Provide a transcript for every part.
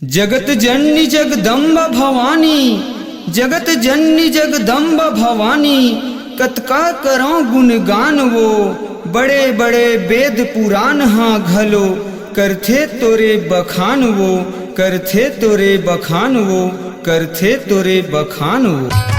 जगत जननी जगदम्ब भवानी, जगत जननी जगदम्ब भवानी, कतका करो गुणगान वो, बड़े बड़े वेद पुराण हाँ घलो, करथे तोरे बखान वो, करथे तोरे बखान वो, करथे तोरे बखान वो।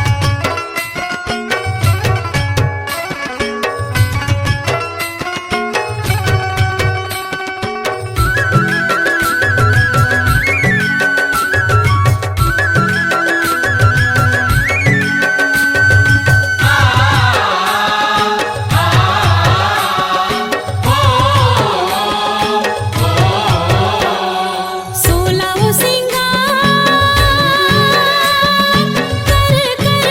सोलाओ सिंगार कर कर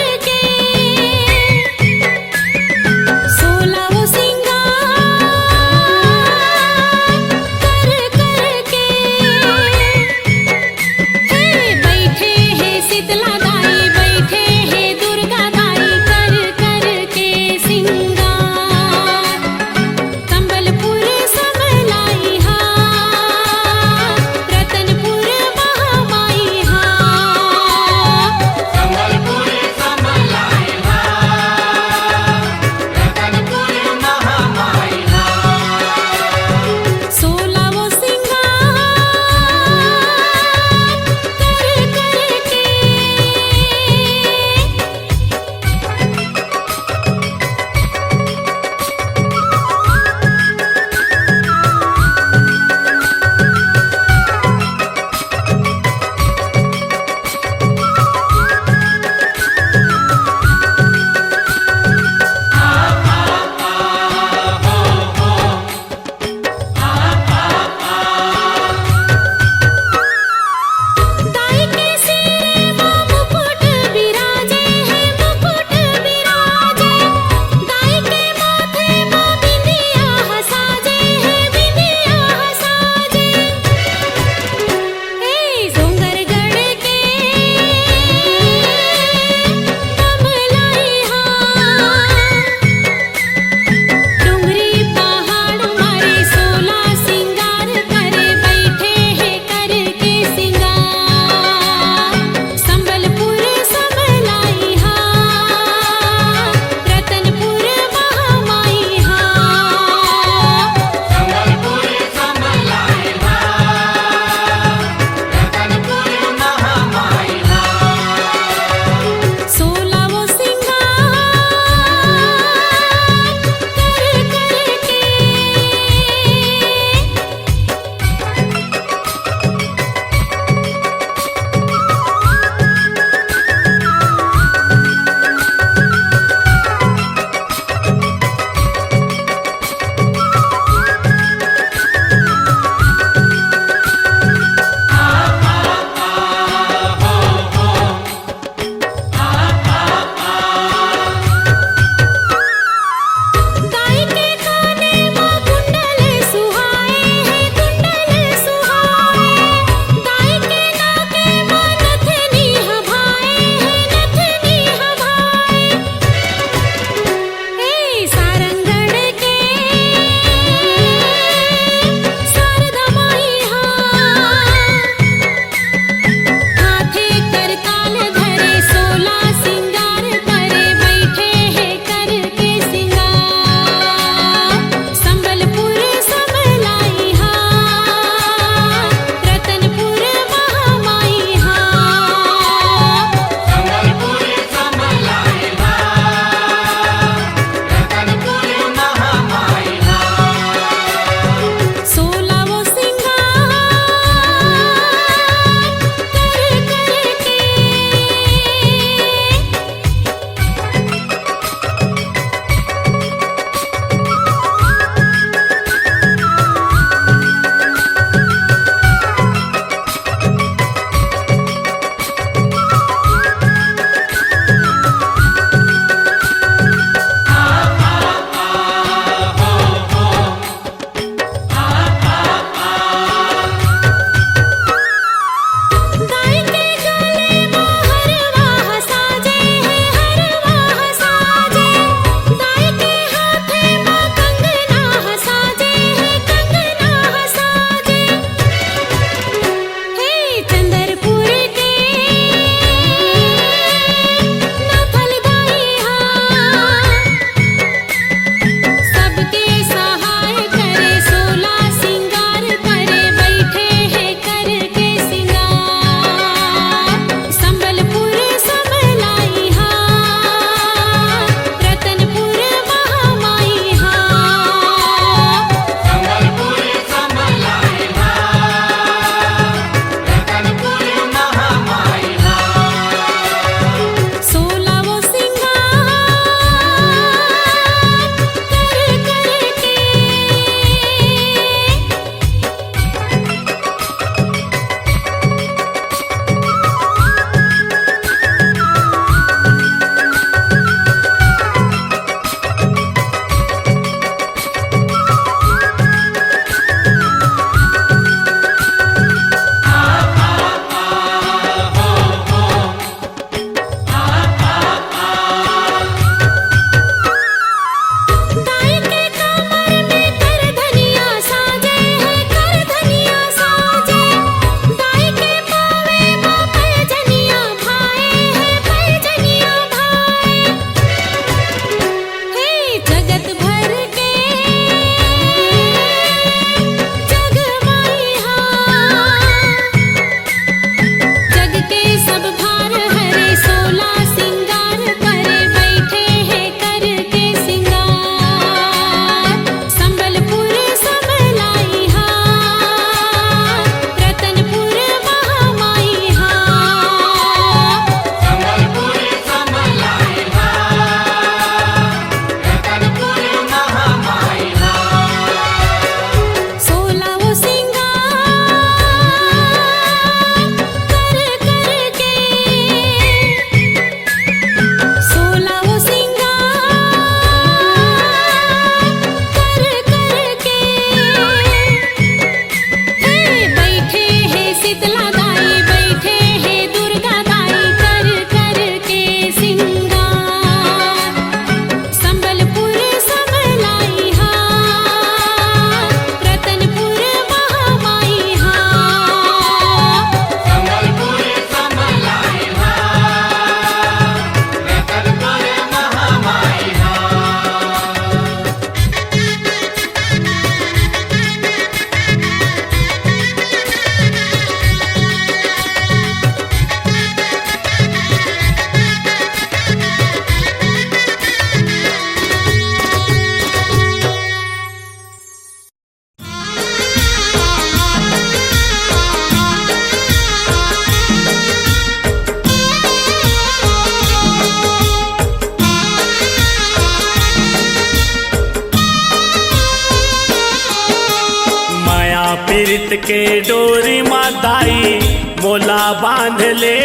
प्रीत के डोरी माताई मोला बांध ले,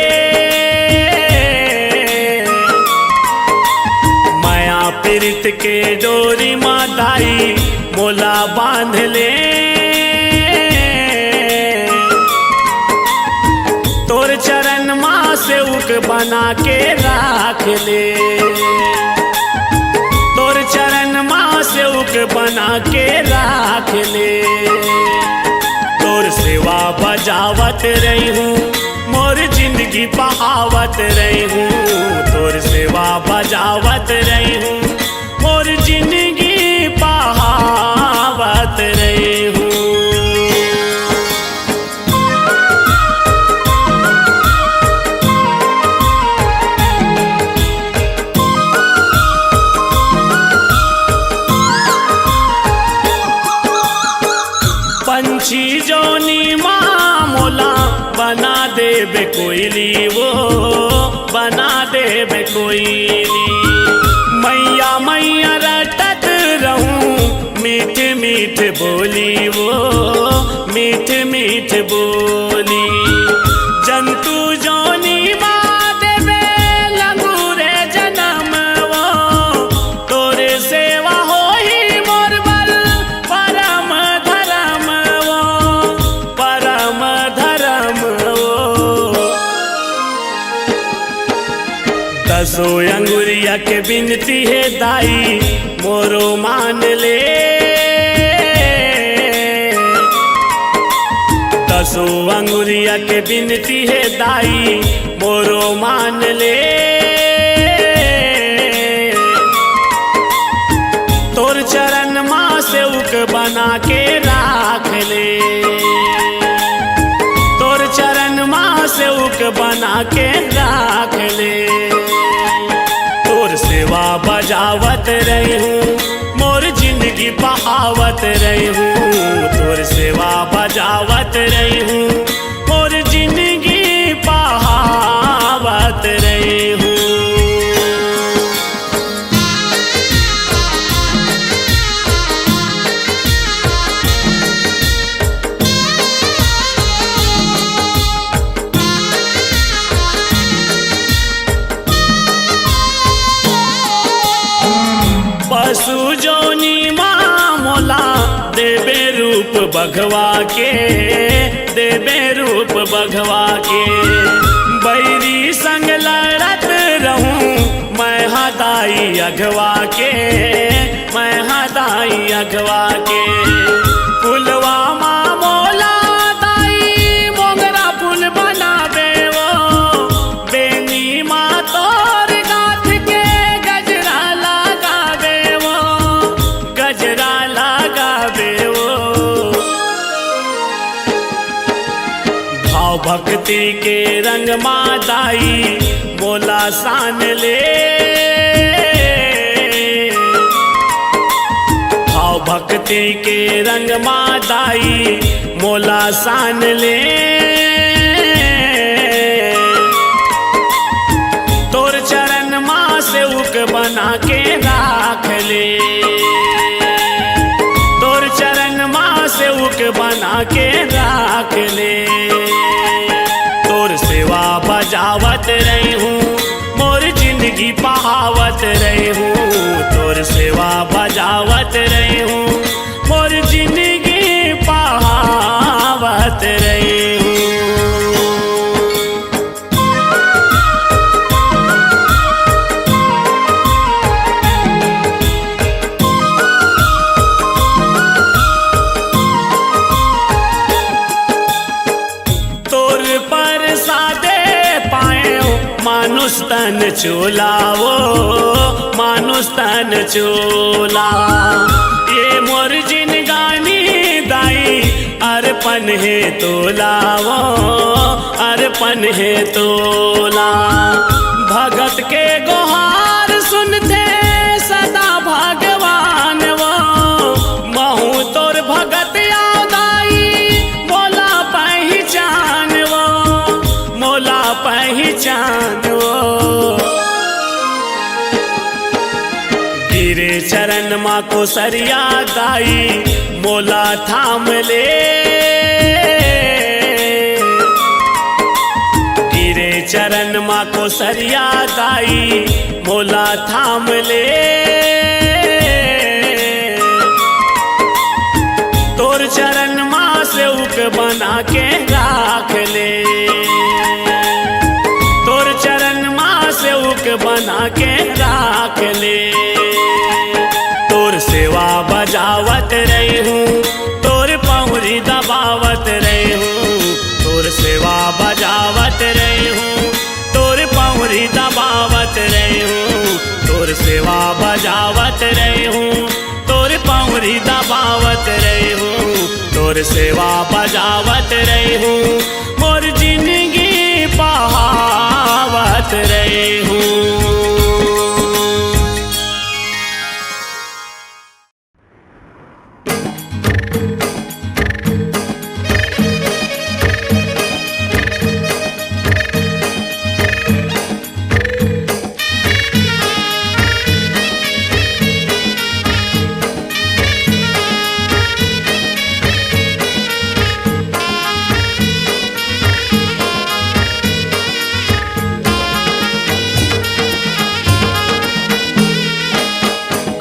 माया प्रीत के डोरी माताई मोला बांध ले। तोर चरण माँ सेवक बना के राख ले, तोर चरण माँ सेवक बना के राख ले। तोर सेवा बजावत रही हूँ, मोर जिंदगी बहावत रही हूँ। तोर सेवा बजावत रही हूँ, मोर जिंदगी बहावत रही हूँ। पंछी जोनी माँ मोला बना देबे कोयली, वो बना देबे कोयली। मैया मैया रटत रहूं मीठ मीठ बोली, वो मीठ मीठ बोली। जंतु जोनी माँ देबे लंगूरे जन्म, वो तोरे सेवा होई मोर बल परम धर्म, वो परम धर्म। वो दसो अंगुरिया के बिनती है दाई मोरो मान ले, दसो अंगुरिया के बिनती है दाई मोरो मान ले। तोर चरण माँ सेवक बना के राख ले, तोर चरण माँ सेवक बना के राख ले। तोर सेवा बजावत रही हूँ, मोर जिंदगी बहावत रही हूँ। तोर सेवा बजावत रही हूँ, मोर जिंदगी बहावत रही हूँ। पशु जोनी माँ मोला देबे रूप बघवा के, देबे रूप बघवा के। बैरी संग लड़त रहूं मैं हदाई अघवा के, मैं हदाई अघवा के। फुलवा माँ मोला दाई मोगरा फूल बनावे, वो बेनी माँ तोर गाथ के गजरा लगावे, वो गजरा लगावे। वो भाव भक्ति के रंग मादाई मोला सान ले, भाव भक्ति के रंग मादाई मोला सान ले। तोर चरण माँ सेवक बना के राख ले, तोर चरण माँ सेवक बना के राख ले। तोर सेवा बजावत रही हूँ, मोर जिंदगी बहावत रही हूँ। तोर सेवा बजावत रही हूँ, मोर जिंदगी बहावत रही हूँ। मानुष तन चोला, वो मानुष तन चोला। ये मोर जिनगानी दाई अर्पण है तोला, वो अर्पण है तोला। भगत के गुहार सुनते सदा भगवान, वो महू तोर भगत दाई मोला पहचान, वो मोला पहचान। गिरे चरण माँ को सरिया दाई मोला थाम ले, चरण माँ को सरिया दाई मोला थाम ले। तोर चरण माँ से उक बना के राख ले। तोर चरण माँ से उक बना के राख ले। तोर सेवा बजावत रही हूँ, तोर पौरी दबावत रही हूँ। तोर सेवा बजावत रही हूँ, तोर पौरी दबावत रही हूँ। तोर सेवा बजावत रही हूँ, तोर पौरी दबावत रही हूँ। तोर सेवा बजावत रही हूँ, मोर जिंदगी बहावत रही हूँ।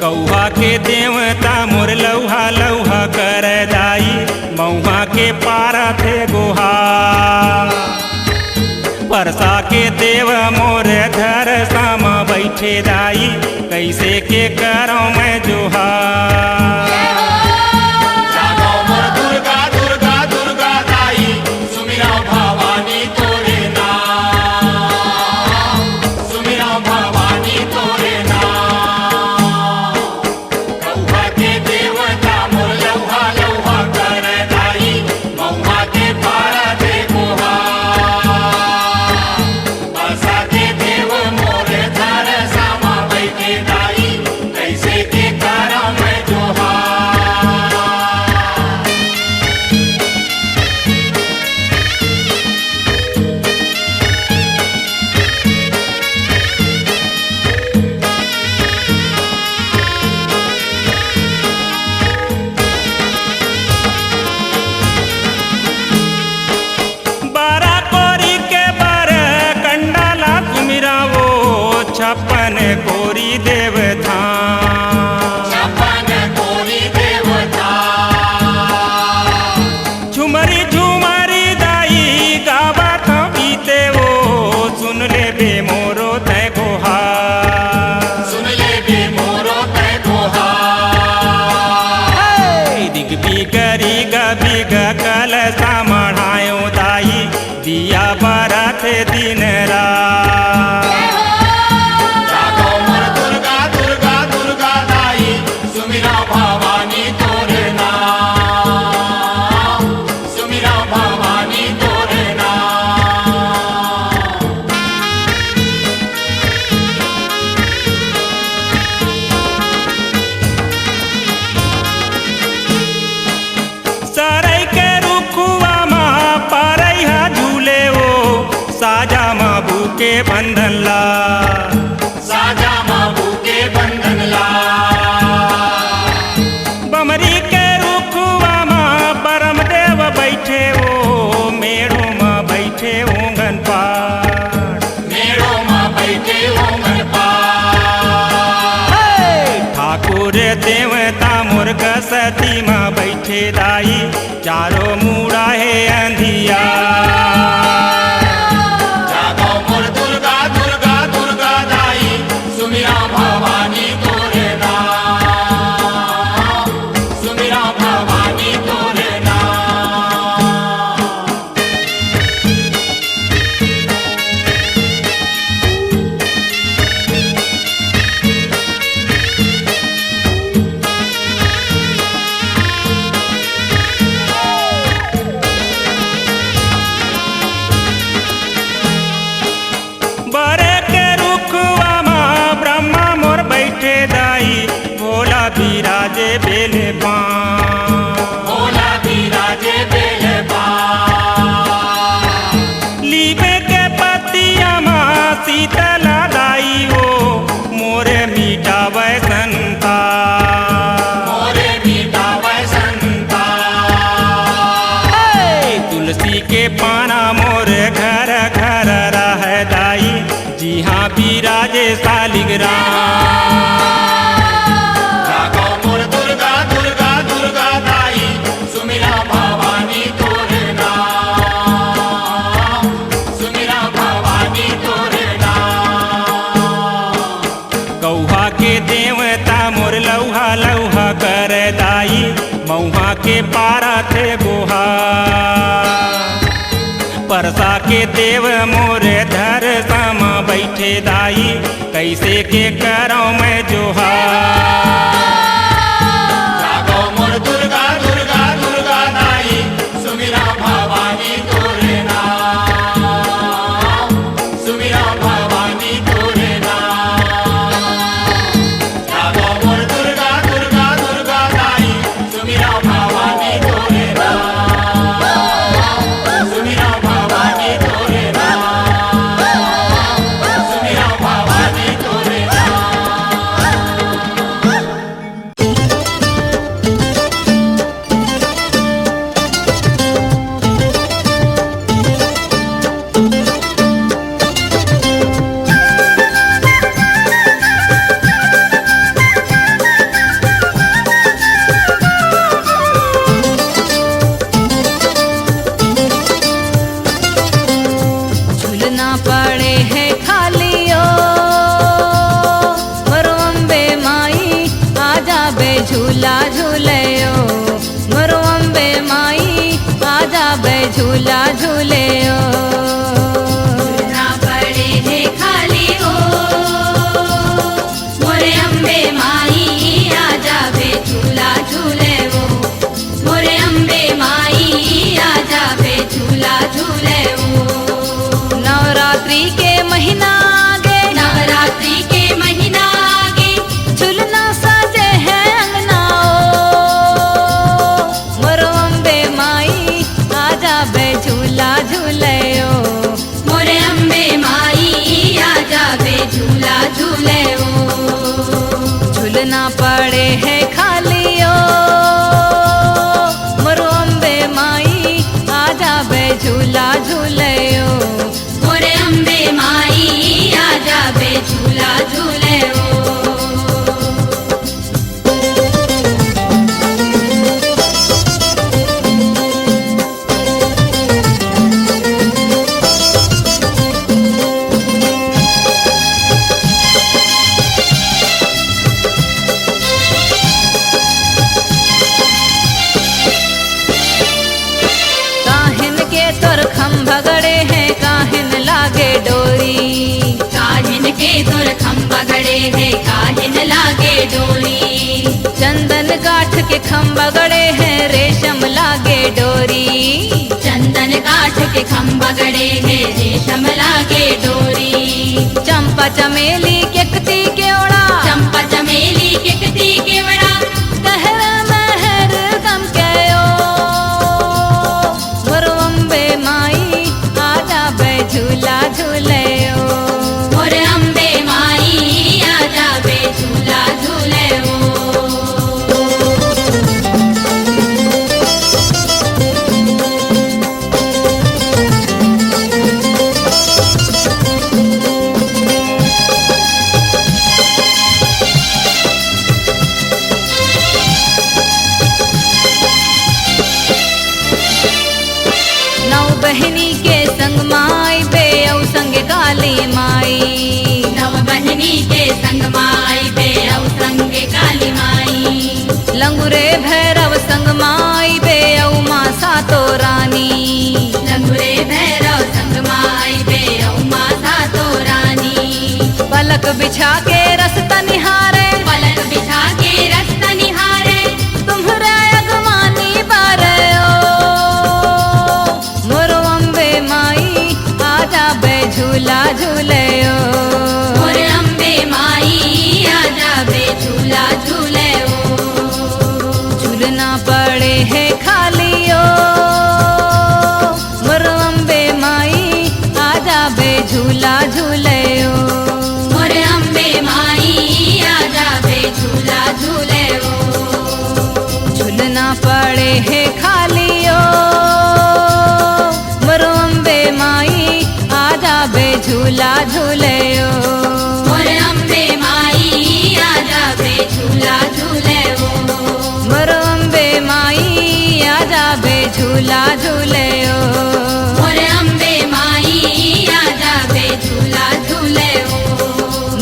कौहा के देवता मोर लौहा लौहा कर दाई, मऊहा के पारा थे गोहा। परसा के देव मोर धर सामा बैठे दाई, कैसे के करो मैं जोहा। छप्पन कोरी देवता, छप्पन कोरी देवता। झुमरी झुमरी दाई गावत बीते वो, सुन ले बे मोरो तय गोहा। सुन ले बे मोरो तय गोहा। दिग बिगरी बिग कल सामढ़ायो दाई, दिया बरत दिन रात। साजा माबू के बंधन ला, साजा माबू के बंधन ला। बमरी के रुखवा माँ परम देव बैठे वो, मेड़ो माँ बैठे ओंगन पार। मेड़ो माँ बैठे ओंगन पार। ठाकुर देवता मुर्ग सती माँ बैठे दाई, चारों मुड़ा है अंधिया। वर्षा के देव मोरे धर समा बैठे दाई, कैसे के करो मैं जोहार। जागो मोर दुर्गा दुर्गा दुर्गा दाई, सुमिरा भवानी तोरे नाम, सुमिरा भवानी तोरे नाम। जागो मोर दुर्गा दुर्गा दुर्गा दाई, सुमिरा भवानी तोरे नाम, सुमिरा भवानी तोरे नाम, सुमिरा भवानी तोरे नाम। झूलना पड़े है खाली ओ मरो अम्बे माई आजा बे झूला झूले ओ, मरो अम्बे माई आजा बे झूला झूले ओ। झूलना पड़े है खाली ओ मोरे अम्बे माई आजा बे झूला झूले ओ, मोरे अम्बे माई आजा बे झूला झूले ओ। नवरात्रि के महीना आगे, नवरात्रि के महीना आगे, झूलना सजे है अंगना ओ, मोरो अम्बे माई आजा बे झूला झूले ओ, मोरे अम्बे माई आजा बे झूला झूले ओ। झूलना पड़े है खाली ओ मोरो अम्बे माई आजा बे झूला झूले ओ, मोरे अम्बे माई आजा बे झूला झूले ओ। काहिन के तोर खम्भगड़े हैं, काहिन लागे डोरी, काहिन के तोर खम्भगड़े हैं, काहिन लागे डोरी। चंदन काठ के खम्भगड़े हैं, रेशम लागे डोरी, चंदन काठ के खम्भगड़े हैं, रेशम लागे डोरी। चंपा चमेली केकती केवड़ा, चंपा चमेली केकती केवड़ा, कहर महर गम के ओ, मोरो अम्बे माई आजा बे झूला झूले ओ, मोरे अम्बे माई आजा बे झूला झूले ओ। नौ बहनी के संग माई बे औ संग काली माई, नव बहनी के संग माई बे औ संग काली माई। लंगुरे भैरव संग माई बे औ माँ सातो रानी, लंगुरे भैरव संग माई बे औ माँ सातो रानी। पलक बिछा के रस्ता निहारे, पलक बिछा के रस्ता निहारे, तुम्हरा अगवानी बारे ओ, मोरो अम्बे माई आजा बे झूला झूले ओ, मोरे अम्बे माई आजा बे झूला झूले ओ। झूलना पड़े है खाली ओ मोरो अम्बे माई आजा बे झूला झूले ओ, मोरे अम्बे माई आजा बे झूला झूले ओ। झूलना पड़े है खाली ओ मोरो अम्बे माई आजा बे झूला झूले ओ, मोरे अम्बे माई आजा बे झूला झूले ओ, मोरो अम्बे माई आजा बे झूला झूले ओ, मोरे अम्बे माई आजा बे झूला झूले ओ,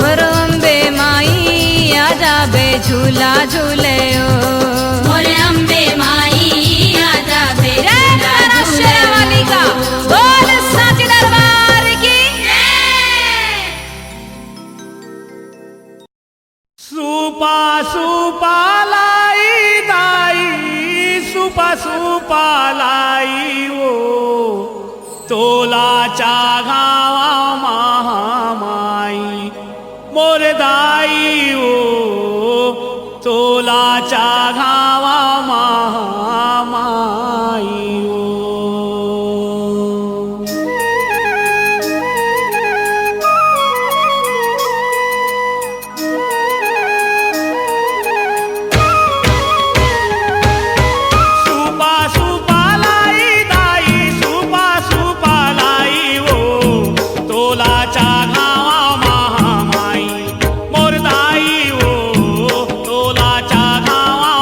मोरो अम्बे माई आजा बे झूला झूले ओ, मोरे अम्बे माई आजा बे झूला झूले ओ। सुपालाई ओ तोलाच्या गावा महामाई मोरदाई ओ तोलाच्या गावा महामाई ओ सुपा सुपालाई दाई सुपा सुपालाई ओ तोलाच्या गावा महामाई मोरदाई ओ तोलाच्या गावा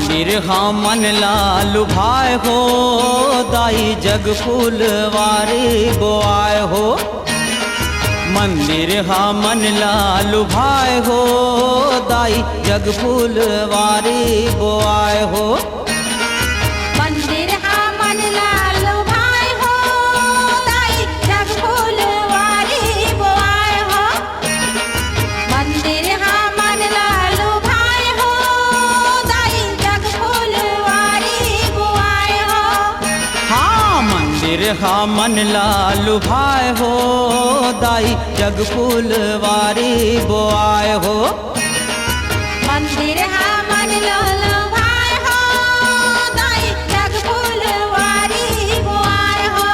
मंदिर हाँ मन लालू भाई हो, दाई जग फूलवारी बोआए हो। मंदिर हाँ मन लालू भाई हो, दाई जग फूलवारी बोआए हो। मंदिर हा मन लालो भाई हो, दाई जग फूलवारी बोआए हो। मंदिर हा मन लालो भाई हो, दाई जग फूलवारी बोआए हो। हाँ मंदिर हाँ मन लालू भाई हो, दाई जग फूलवारी बोआए हो। मंदिर हा मन लालो भाई हो, दाई जग फूलवारी बोआए हो।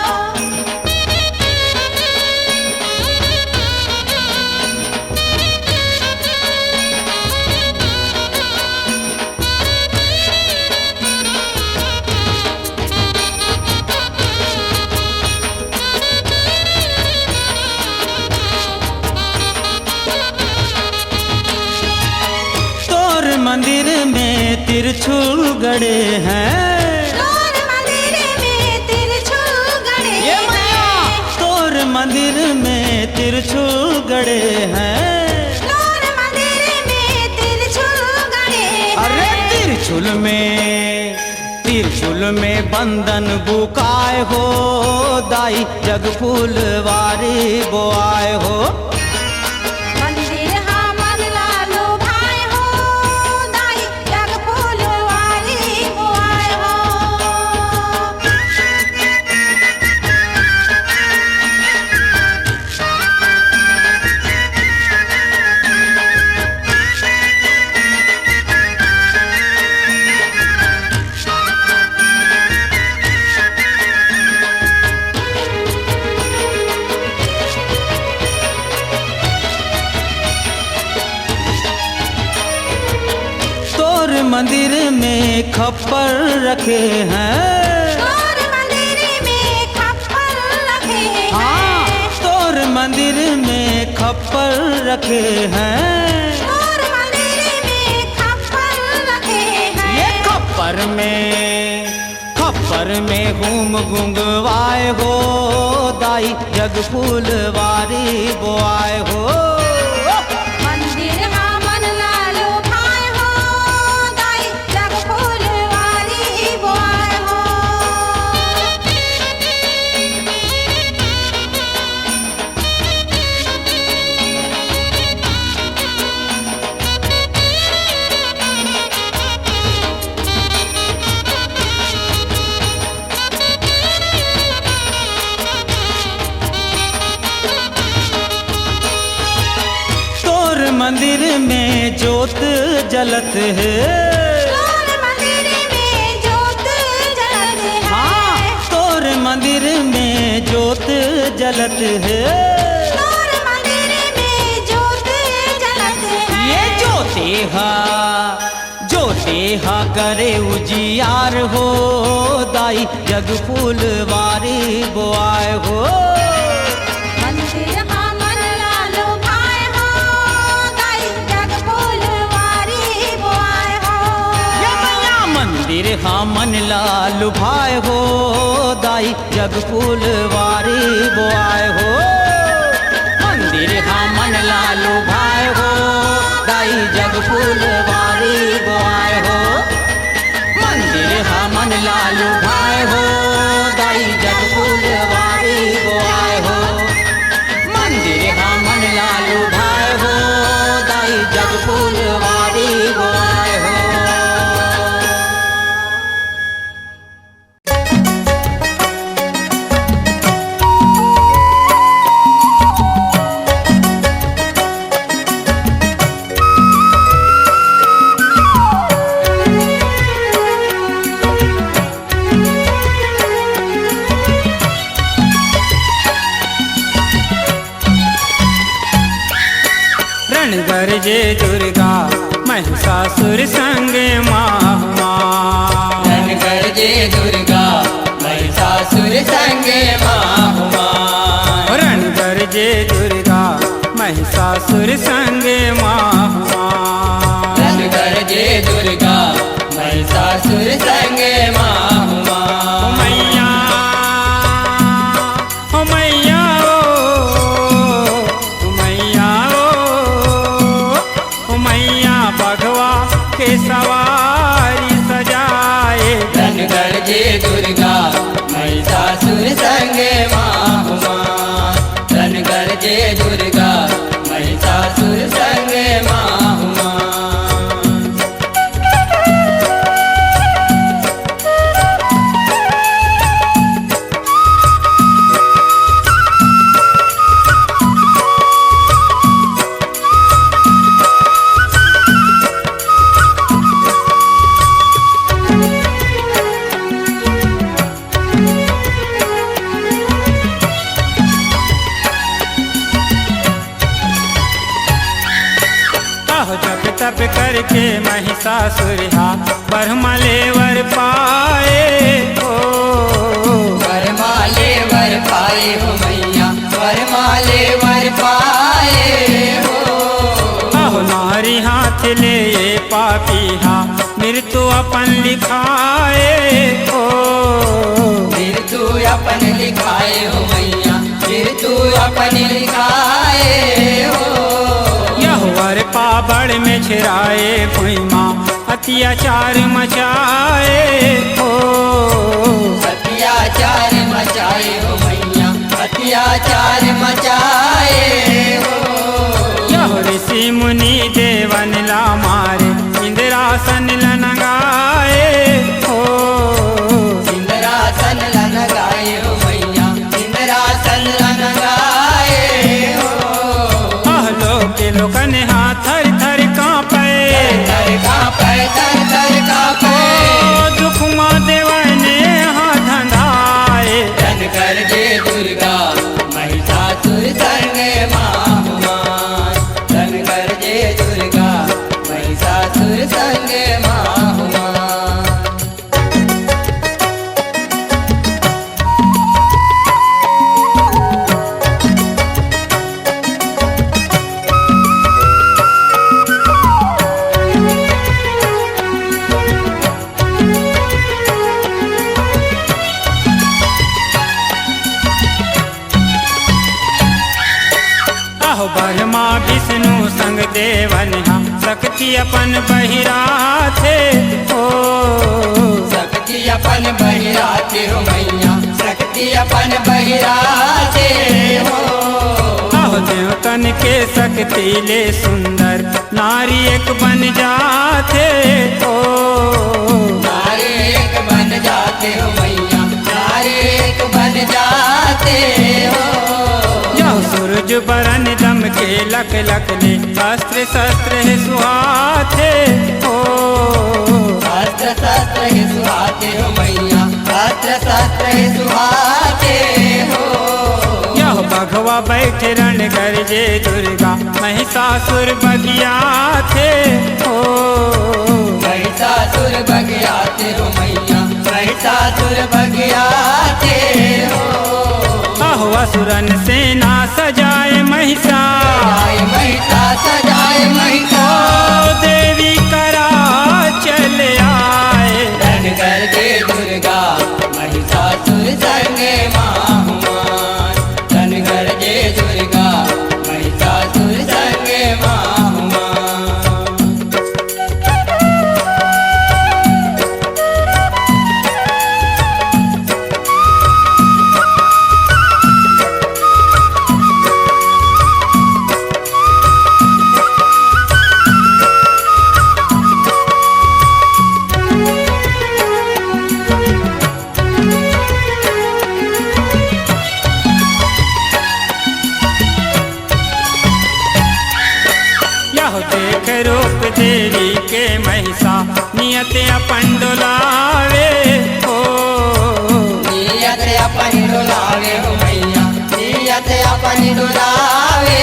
तोर मंदिर में तिरछुल गड़े हैं, तोर मंदिर में तिरछुल गड़े हैं। तोर मंदिर में तिरछुल गड़े हैं। तोर मंदिर में तिरछुल गड़े हैं। अरे तिरछुल में बंधन बुकाए हो, दाई जग फूलवारी बोआए हो। मंदिर हा मन लालो भाई हो, दाई जग फूलवारी बोआए हो। तोर मंदिर में खप्पर रखे हैं। तोर मंदिर में खप्पर रखे हैं। हाँ तोर मंदिर में खप्पर रखे हैं। तोर मंदिर में खप्पर रखे हैं। ये खप्पर में घूम गुंगवाए हो, दाई जग फूलवारी बोआए हो। मंदिर हा मन लालो भाई हो, दाई जग फूलवारी बोआए हो। तोर मंदिर में ज्योत जलत है। तोर मंदिर में ज्योत जलत है। हाँ तोर मंदिर में ज्योत जलत है। तोर मंदिर में ज्योत जलत है। ये ज्योति हा करे उजियार हो, दाई जग फूलवारी बोआए हो। मंदिर हा मन लालो भाई हो, दाई जग फूलवारी बोआए हो। ये मैया मंदिर हाँ मन लालू भाई हो, दाई जग फूलवारी बोआए हो। मंदिर हाँ मन लालू भाई हो, दाई जग फूलवारी बोआए हो। मंदिर हाँ मन लालू भाई हो, दाई जग फूलवारी बोआए हो। मंदिर हाँ मन लालू भाई हो, दाई जग फूलवारी बोआए हो। गरजे दुर्गा महिषासुर संग माहुमा। रण गरजे दुर्गा महिषासुर संग माहुमा। रण गरजे दुर्गा महिषासुर संग माहुमा। रण गरजे दुर्गा महिषासुर यह जप तप करके महिषासुरहा ब्रह्मा लेवर पाए हो। वरमाले वर पाए हो मैया, वरमाले वर पाए हो। अहो नारी हाथ ले ये पापीहा मृत्यु अपन लिखाए हो। मृत्यु अपन लिखाए हो मैया, मृत्यु अपन लिखाए हो। यह वर पाबड़ में छिराए भुइमा अत्याचार मचाए हो। अत्याचार मचाए हो मैया, अत्याचार मचाए हो। यह ऋषि मुनि देवन ला मारे इंद्रासन लनगाए हो। इंद्रासन लनगाए हो मैया, इंद्रासन लनगाए हो। आहलो के लोकन हाथ थर थर कांपे, थर कांपे, थर थर कांपे। दुख माँ देवने हाथ धंधाए। धन कर दे दुर्गा महिषासुर संगे माहुमान। धन कर दे दुर्गा महिषासुर संगे माहुमान। आहो ब्रह्मा विष्णु संग देवन हम शक्ति अपन बहिरा थे हो। शक्ति अपन बहिराते हो मैया, शक्ति अपन बहिराते हो। आहो देवतन के शक्ति ले सुंदर नारी एक बन जाते हो। नारी एक बन जाते हो मैया, नारी एक बन जाते हो। यह सूरज बरन दम के लक लक ले अस्त्र शस्त्र है सुहाते हो। अस्त्र शस्त्र ही सुहाते हो मैया, अस्त्र शस्त्र ही सुहाते हो। यह भगवा बैठ रण गरजे दुर्गा महिषासुर बगिया थे हो। महिषासुर बगियाते हो मैया, महिषासुर बगियाते हो। आहो असुरन सेना सजाए महिषा, सजाए महिषा, सजाए महिषा। ओ देवी करा चले आए। धन कर दे दुर्गा महिषासुर संगे माहुमान। धन कर दे दुर्गा महिषासुर संगे माहुमान। यह देख रूप देवी के महिषा नियत अपन डोलावे हो। नियत अपन डोलावे हो मैया, नियत अपन डोलावे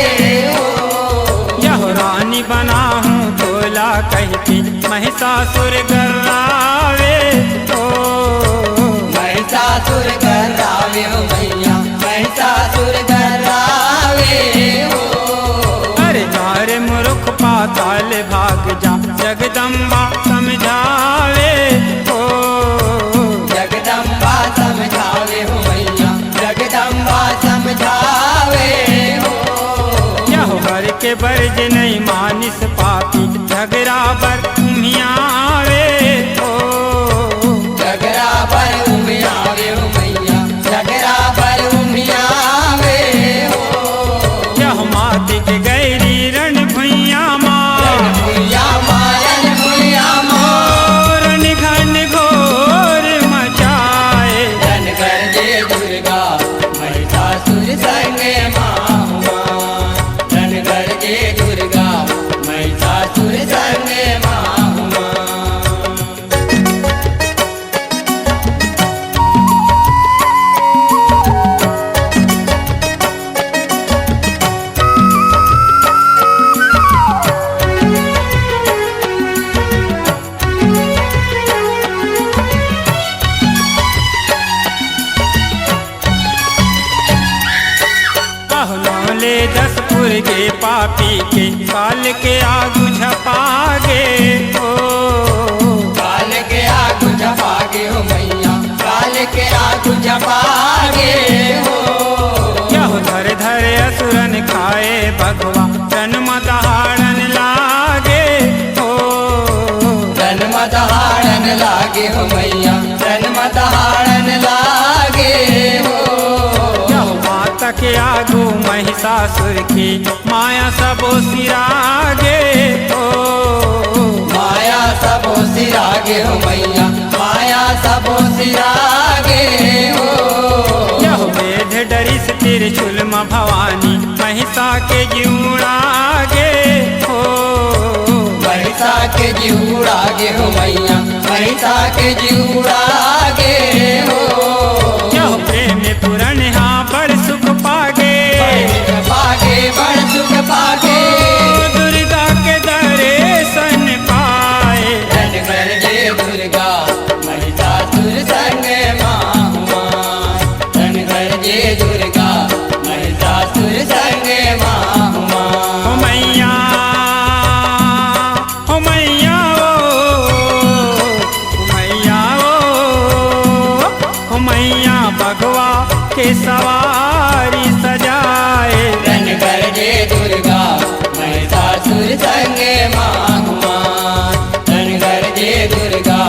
हो। यह रानी बना हूँ तोला कहती महिषासुर गर्रावे हो। महिषासुर गर्रावे हो मैया, महिषासुर गर्रावे हो। अरे तारे मूर्ख पाताल भाग जा जगदम्बा समझावे हो। जगदम्बा समझावे हो मैया, जगदम्बा समझावे हो। यह बर के बर्ज नहीं मानिस पापी झगड़ा बर उमियावे हो। झगड़ा पर उमियावे हो मैया, झगड़ा पर उमियावे हो। यह मात के गैरी रण भुइया मार, भुइया मारन भुइया मार। रण घन घोर मचाए। धन कर दे दुर्गा महिषासुर संगे माहुमान। धन कर दे दुर्गा महिषासुर संगे माहुमान। के पापी के काल के आगू झपागे हो। काल के आगू झपागे हो मैया, काल के आगू झपागे हो। यह धर धर असुरन खाए भगवा जन्म दहाड़न लागे हो। जन्म दहाड़न लागे हो मैया, जन्म दहाड़न लागे हो। यह माता के आगू महिषासुर की माया सबो सिरागे हो। माया सबो सिरागे हो मैया, माया सबो सिरागे हो। यह वेद डरिस त्रिशूल म भवानी महिषा के जीवड़ागे हो। महिषा के जीवड़ागे हो मैया, महिषा के जीवड़ागे हो। यह प्रेम पुराण हाँ बड़ सुख पागे, पागे बड़ सुख पागे। दुर्गा के दर्शन पाए। धन कर जय दुर्गा महिषासुर संग माहुमान। धन कर जय दुर्गा महिषासुर संग माहुमान। हो मैया, हो मैया हो मैया हो मैया भगवा के सवारी सजाए। धन कर जय दुर्गा महिषासुर संग माहुमान। धन कर जय दुर्गा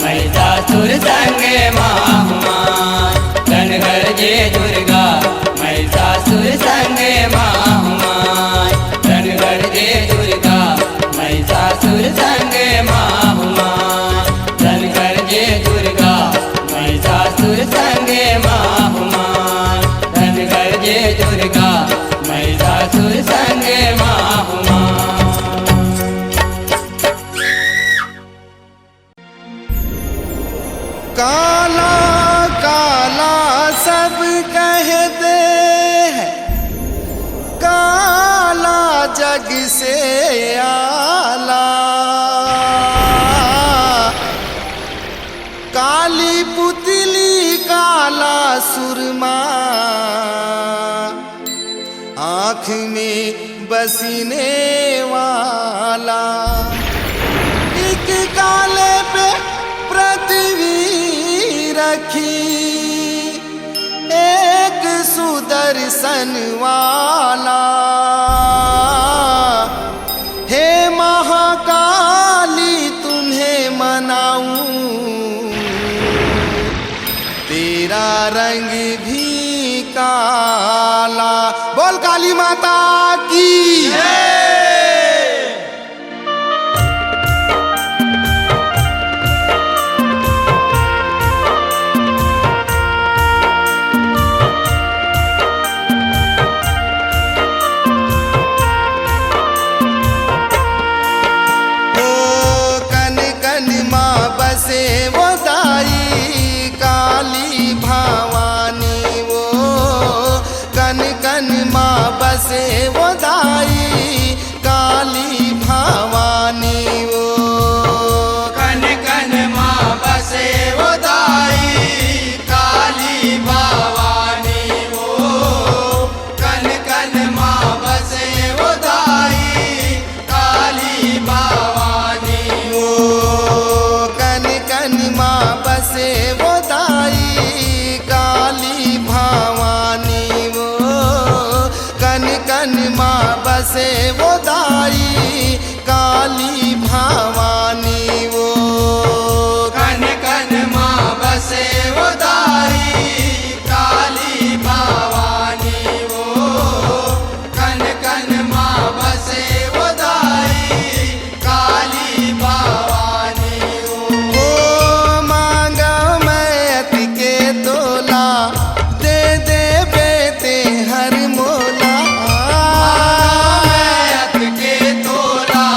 महिषासुर संग माहुमान। धन कर जय दुर्गा महिषासुर संग माहुमान। धन कर जय दुर्गा महिषासुर संग माहुमान। धन कर जय दुर्गा महिषासुर संग माहुमान। धन कर जय दुर्गा महिषासुर संग माहुमान। काला काला सब कहते हैं, काला जग से आला। काली पुतली काला सुरमा, आँख में बसने वाला। एक काले पे पृथ्वी रखी, एक सुदर्शन वाला। हे महाकाली तुम्हें मनाऊं, तेरा रंग भी काला। बोल काली माता की बसे वो दाई काली भवानी। वो कन कन माँ बसे वो दाई काली भवानी। वो कन कन माँ बसे वो दाई काली भवानी। वो कन कन माँ बसे वो दाई काली भवानी। वो कन कन माँ बसे वो दाई काली भवानी। वो कन कन माँ बसे वो दाई काली भवानी। वो कन कन माँ बसे वो दाई काली भवानी। वो कन कन माँ बसे वो दाई काली भवानी। ओ मांगा मैत के तोला, दे दे बेटे हर मोला। मैत के तोला,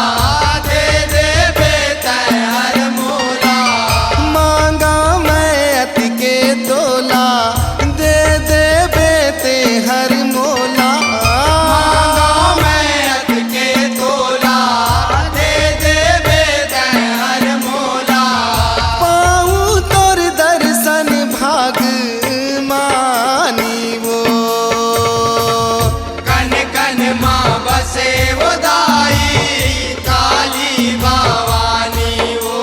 दे दे बसे वो दाई काली भवानी वो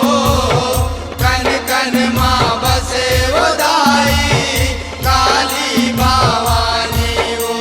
कन कन माँ बसे वो दाई काली भवानी वो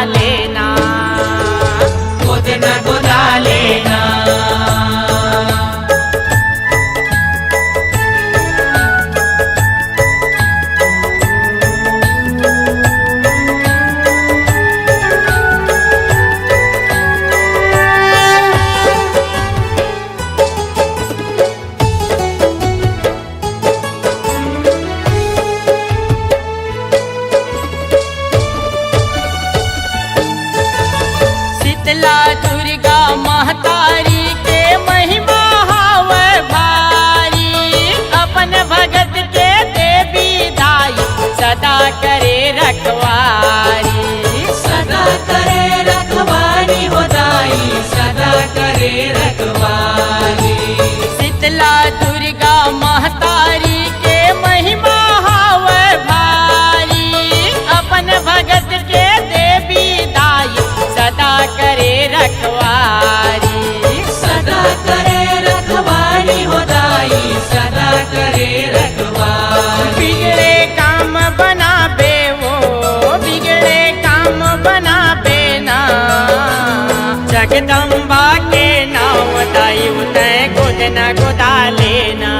लेना, गोद न गोदा लेना। शीतला दुर्गा महतारी के महिमा हावे भारी, अपन भगत के देवी दाई सदा करे रखवारी, सदा करे रखवारी हो दाई, सदा करे रखवारी। शीतला दुर्गा महतारी के महिमा हावे भारी, अपन भगत के देवी दाई सदा करे रखवारी, सदा करे रखवारी हो दाई, सदा करे रखवारी। बिगड़े काम बनाबे वो, बिगड़े काम बनाबे ना, जगदम्बा के नाम दाई उतय गोद न गोदा लेना,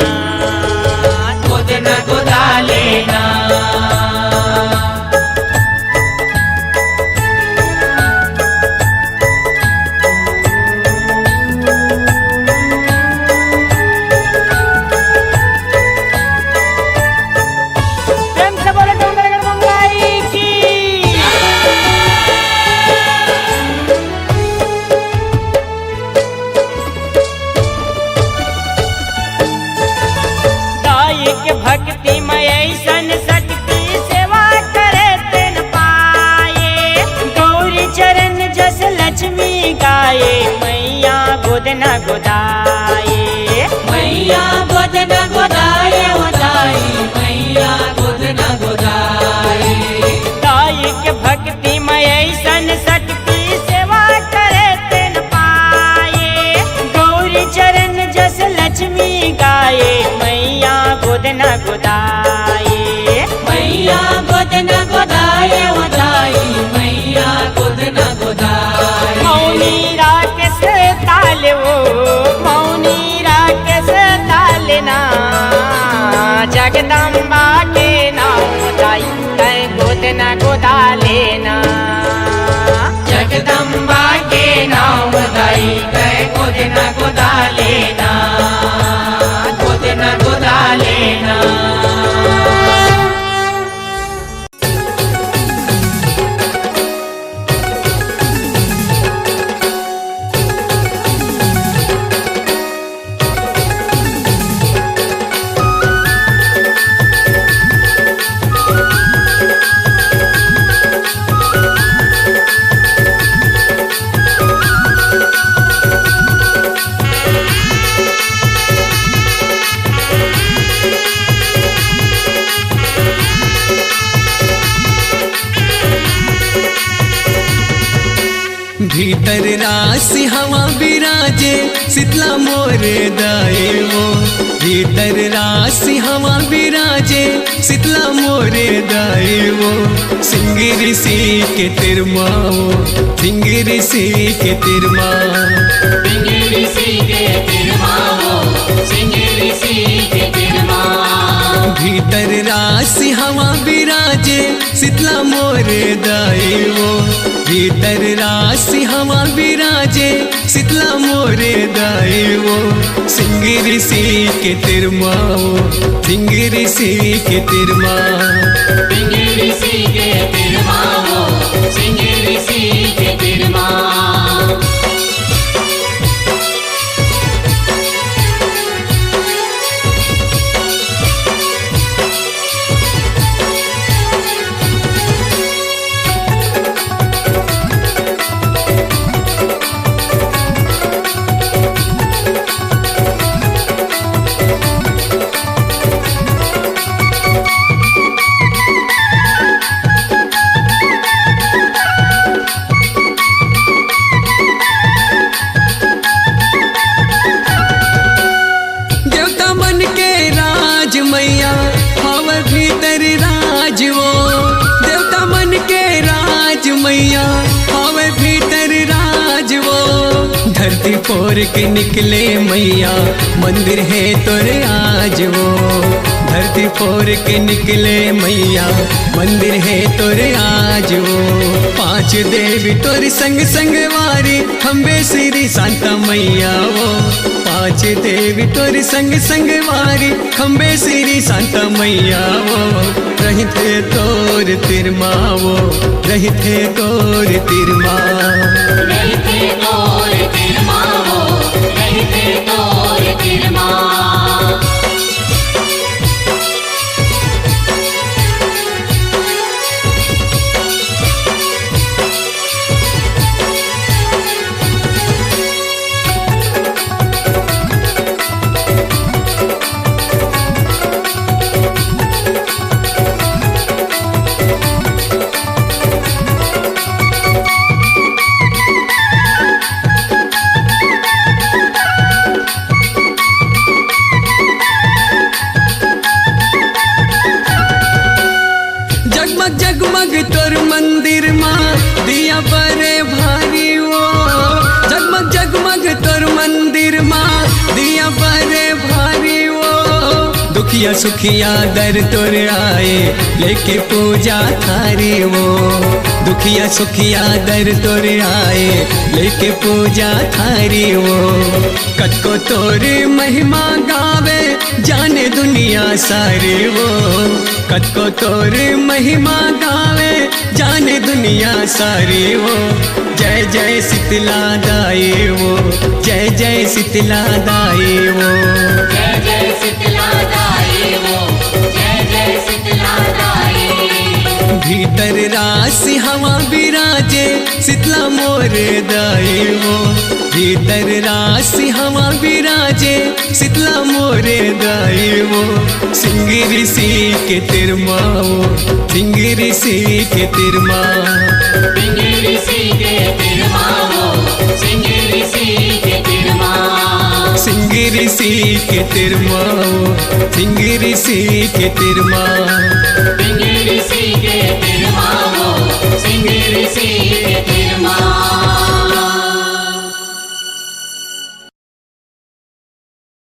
गोद न गोदा लेना। प्रेम से बोलो डोंगरगढ़ बम्बई की। दाई के भक्ति में ऐसन शक्ति सेवा करे तेन पाए, गौरी चरण जस लक्ष्मी गाये, मैया गोद न गोदाए, मैया गोद न गोदाए हो दाई, मैया गोद न गोदाए। दाई के भक्ति में ऐसन शक्ति सेवा करे तेन पाए, गौरी चरण जस लक्ष्मी गाये, मैया गोद न गोदाए, मैया गोद न गोदाए हो दाई, मैया गोद न गोदाए। मौनी राकेश ताले वो, मौनी राकेश तालना, जगदम्बा के नाम दाई तय गोद न गोदा लेना, जगदम्बा के नाम दाई तय गोद न गोदा लेना, गोद न गोदा लेना। भीतर राशि हवा विराजे शीतला मोरे दाए वो, भीतर राशि हवा विराजे शीतला मोरे दाए वो। सिंह ऋषि के तिरमा वो, सिंह ऋषि के तिरमा, सिंह ऋषि के तिरमा वो, सिंह ऋषि के तिरमा। भीतर राशि हवा विराजे शीतला मोरे दाए वो, भीतर राशि हवा विराजे शीतला मोरे दाए वो। सिंह ऋषि के तिरमा वो, सिंह ऋषि के तिरमा, सिंह ऋषि के तिरमा वो, सिंह ऋषि के तिरमा। धरती फोर के निकले मैया मंदिर है तोरे आज वो। धरती फोर के निकले मैया मंदिर है तोरे आज वो। पांच देवी तोरी संग संग वारी खम्बे श्री शांता मैया वो। पांच देवी तोरी संग संग वारी खम्बे श्री शांता मैया वो। रही थे तोर तिरमा वो, रही थे तोर तिरमा। रहते तोर तिरमा वो, रहते तोर तिरमा। जगमग जगमग तोर मंदिर माँ दिया बड़े भारी वो। जगमग जगमग तोर मंदिर माँ दिया बड़े भारी वो। दुखिया सुखिया दर तोर आए लेके पूजा थारी वो। दुखिया सुखिया दर तोर आए लेके पूजा थारी वो। कटको तोर महिमा गावे जाने दुनिया सारी वो। कटको तोर महिमा गावे जाने दुनिया सारी वो। जय जय शीतला दाई वो, जय जय शीतला दाई वो। जय जय शीतला दाई वो, जय जय शीतला दाई। भीतर राशि हवा बिराजे शीतला मोरे दाई वो। भीतर राशि हवा बिराजे शीतला मोरे दाई वो। सिंह ऋषि के तिरमा वो, सिंह ऋषि के तिरमा। सिंह ऋषि के तिरमा वो, सिंह ऋषि के तिरमा। सिंह ऋषि के तिरमा वो, सिंह ऋषि के तिरमा। सिंह